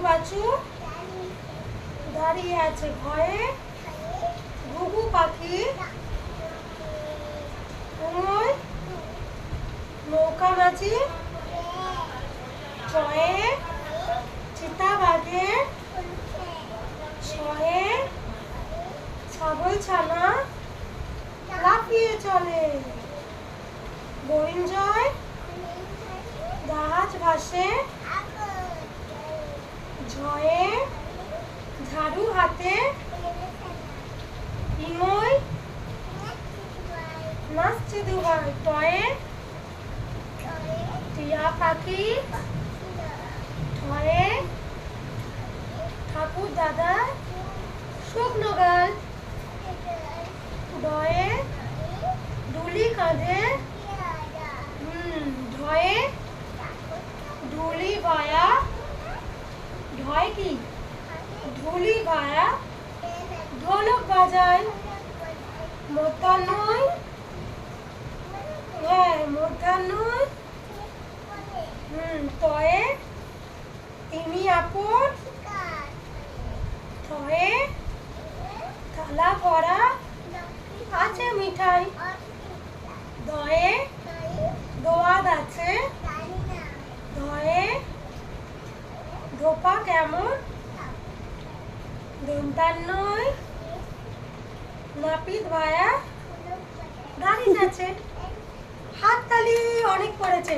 বাছু দাঁড়িয়ে আছে। ঘরে ঘুঘু পাখি নৌকা মাঝি চয়ে চিতাবাঘে শয়ে ছাগল ছানা লাফিয়ে চলে। বরিঞ্জয় জাহাজ ভাসে ঝয়ে ঝাড়ু হাতে ইময় নাচছে দুবার। টয়ে টিয়া পাখি ঠয়ে ঠাকুর দাদা শুকনো গাল। ডয়ে ডুলি কাঁধে ঢয়ে ঢুলি ভায়া ঢয় কি ঢুলি ভায়া ঢোলক বাজায়। মধ্যাহ্নই মধ্যাহ্নই তয়ে তিমি আপন থয়ে থালা ভরা আছে মিঠাই। দয়ে দোয়াদ আছে ধয়ে ধোপা কেমন। দন্তান্নয় নাপিত ভায়া দাঁড়িয়ে আছে। হাততালি অনেক পড়েছে।